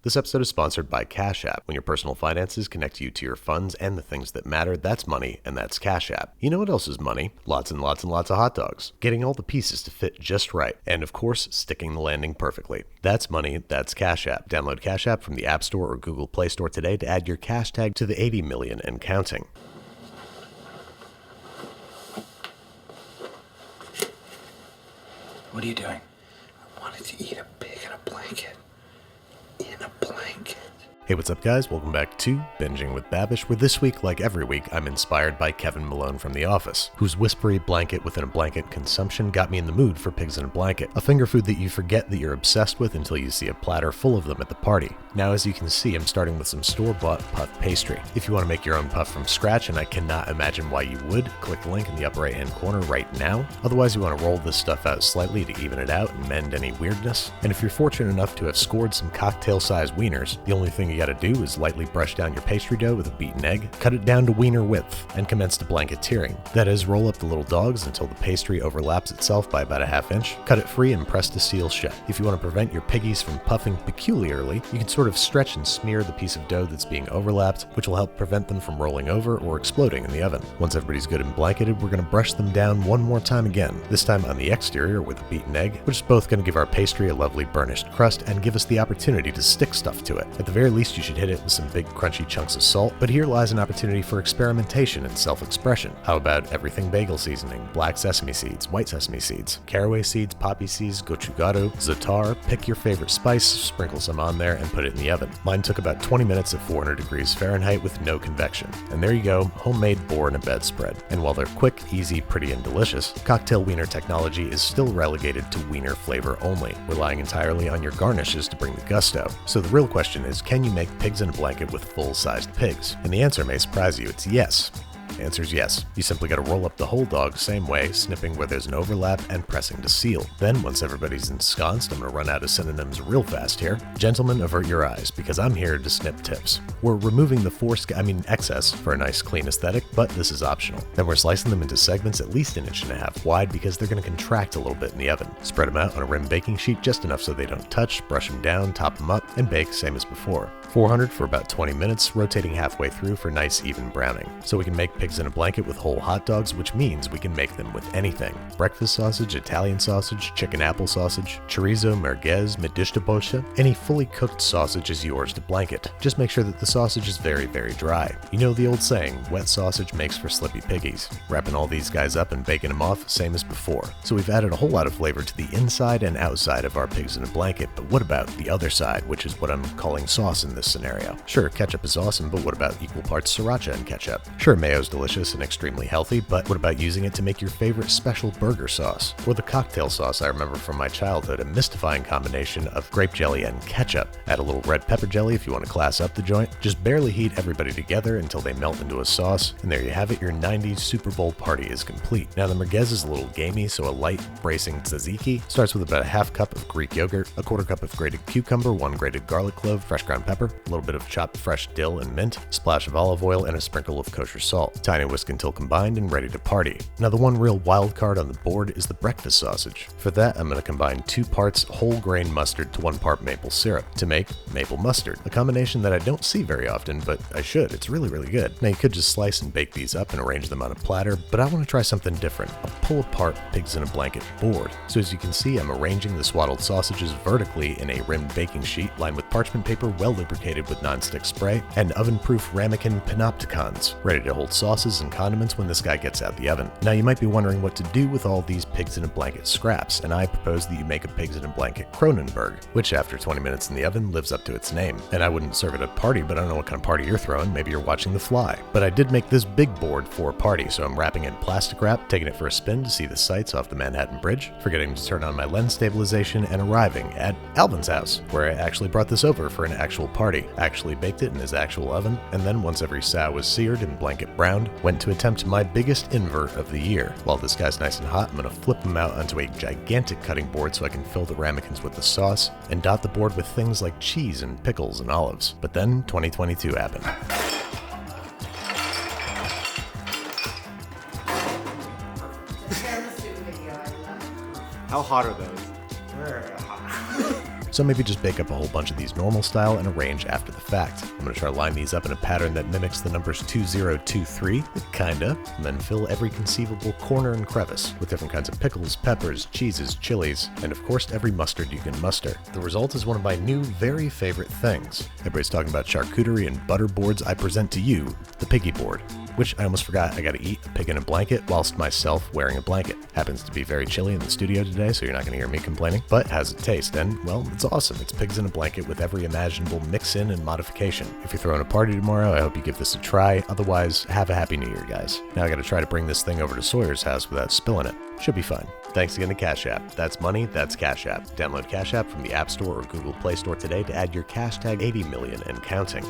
This episode is sponsored by Cash App. When your personal finances connect you to your funds and the things that matter, that's money, and that's Cash App. You know what else is money? Lots and lots and lots of hot dogs. Getting all the pieces to fit just right. And of course, sticking the landing perfectly. That's money, that's Cash App. Download Cash App from the App Store or Google Play Store today to add your cash tag to the 80 million and counting. What are you doing? I wanted to eat a pig in a blanket. In a blanket. Hey, what's up, guys? Welcome back to Binging with Babish, where this week, like every week, I'm inspired by Kevin Malone from The Office, whose whispery blanket within a blanket consumption got me in the mood for pigs in a blanket, a finger food that you forget that you're obsessed with until you see a platter full of them at the party. Now, as you can see, I'm starting with some store-bought puff pastry. If you want to make your own puff from scratch, and I cannot imagine why you would, click the link in the upper right-hand corner right now. Otherwise, you want to roll this stuff out slightly to even it out and mend any weirdness. And if you're fortunate enough to have scored some cocktail-sized wieners, the only thing you gotta do is lightly brush down your pastry dough with a beaten egg, cut it down to wiener width, and commence to blanketeering. That is, roll up the little dogs until the pastry overlaps itself by about a ½ inch, cut it free, and press to seal shut. If you want to prevent your piggies from puffing peculiarly, you can sort of stretch and smear the piece of dough that's being overlapped, which will help prevent them from rolling over or exploding in the oven. Once everybody's good and blanketed, we're going to brush them down one more time again, this time on the exterior with a beaten egg, which is both going to give our pastry a lovely burnished crust and give us the opportunity to stick stuff to it. At the very least, you should hit it with some big crunchy chunks of salt, but here lies an opportunity for experimentation and self-expression. How about everything bagel seasoning, black sesame seeds, white sesame seeds, caraway seeds, poppy seeds, gochugaru, za'atar, pick your favorite spice, sprinkle some on there, and put it in the oven. Mine took about 20 minutes at 400 degrees Fahrenheit with no convection. And there you go, homemade boar in a bedspread. And while they're quick, easy, pretty, and delicious, cocktail wiener technology is still relegated to wiener flavor only, relying entirely on your garnishes to bring the gusto. So the real question is, can you make pigs in a blanket with full-sized pigs? And the answer may surprise you, it's yes. The answer is yes. You simply got to roll up the whole dog same way, snipping where there's an overlap and pressing to seal. Then, once everybody's ensconced, I'm going to run out of synonyms real fast here. Gentlemen, avert your eyes, because I'm here to snip tips. We're removing the excess for a nice clean aesthetic, but this is optional. Then we're slicing them into segments at least 1.5 inches wide because they're going to contract a little bit in the oven. Spread them out on a rim baking sheet just enough so they don't touch, brush them down, top them up, and bake same as before. 400 for about 20 minutes, rotating halfway through for nice even browning. So we can make pigs in a blanket with whole hot dogs, which means we can make them with anything. Breakfast sausage, Italian sausage, chicken apple sausage, chorizo, merguez, medish de bocha, any fully cooked sausage is yours to blanket. Just make sure that the sausage is very, very dry. You know the old saying, wet sausage makes for slippy piggies. Wrapping all these guys up and baking them off, same as before. So we've added a whole lot of flavor to the inside and outside of our pigs in a blanket, but what about the other side, which is what I'm calling sauce in this scenario? Sure, ketchup is awesome, but what about equal parts sriracha and ketchup? Sure, mayo's delicious and extremely healthy, but what about using it to make your favorite special burger sauce? Or the cocktail sauce I remember from my childhood, a mystifying combination of grape jelly and ketchup. Add a little red pepper jelly if you want to class up the joint. Just barely heat everybody together until they melt into a sauce, and there you have it, your 90s Super Bowl party is complete. Now the merguez is a little gamey, so a light, bracing tzatziki starts with about a ½ cup of Greek yogurt, a ¼ cup of grated cucumber, 1 grated garlic clove, fresh ground pepper, a little bit of chopped fresh dill and mint, splash of olive oil, and a sprinkle of kosher salt. Tiny whisk until combined and ready to party. Now the one real wild card on the board is the breakfast sausage. For that, I'm going to combine 2 parts whole grain mustard to 1 part maple syrup to make maple mustard, a combination that I don't see very often, but I should. It's really, really good. Now you could just slice and bake these up and arrange them on a platter, but I want to try something different, a pull-apart pigs in a blanket board. So as you can see, I'm arranging the swaddled sausages vertically in a rimmed baking sheet lined with parchment paper well lubricated with non-stick spray and oven-proof ramekin panopticons, ready to hold sauces and condiments when this guy gets out the oven. Now you might be wondering what to do with all these pigs in a blanket scraps, and I propose that you make a pigs in a blanket Kronenberg, which after 20 minutes in the oven lives up to its name. And I wouldn't serve it at a party, but I don't know what kind of party you're throwing. Maybe you're watching The Fly. But I did make this big board for a party, so I'm wrapping it in plastic wrap, taking it for a spin to see the sights off the Manhattan Bridge, forgetting to turn on my lens stabilization, and arriving at Alvin's house, where I actually brought this over for an actual party, actually baked it in his actual oven, and then once every sow was seared and blanket browned, went to attempt my biggest invert of the year. While this guy's nice and hot, I'm going to flip him out onto a gigantic cutting board so I can fill the ramekins with the sauce, and dot the board with things like cheese and pickles and olives. But then 2022 happened. How hot are those? So maybe just bake up a whole bunch of these normal style and arrange after the fact. I'm going to try to line these up in a pattern that mimics the numbers 2023, kinda, and then fill every conceivable corner and crevice with different kinds of pickles, peppers, cheeses, chilies, and of course every mustard you can muster. The result is one of my new, very favorite things. Everybody's talking about charcuterie and butter boards. I present to you the piggy board, which I almost forgot I gotta eat a pig in a blanket whilst myself wearing a blanket. Happens to be very chilly in the studio today, so you're not gonna hear me complaining, but how's it taste? And, well, it's awesome. It's pigs in a blanket with every imaginable mix-in and modification. If you're throwing a party tomorrow, I hope you give this a try. Otherwise, have a happy new year, guys. Now I gotta try to bring this thing over to Sawyer's house without spilling it. Should be fun. Thanks again to Cash App. That's money, that's Cash App. Download Cash App from the App Store or Google Play Store today to add your cash tag 80 million and counting.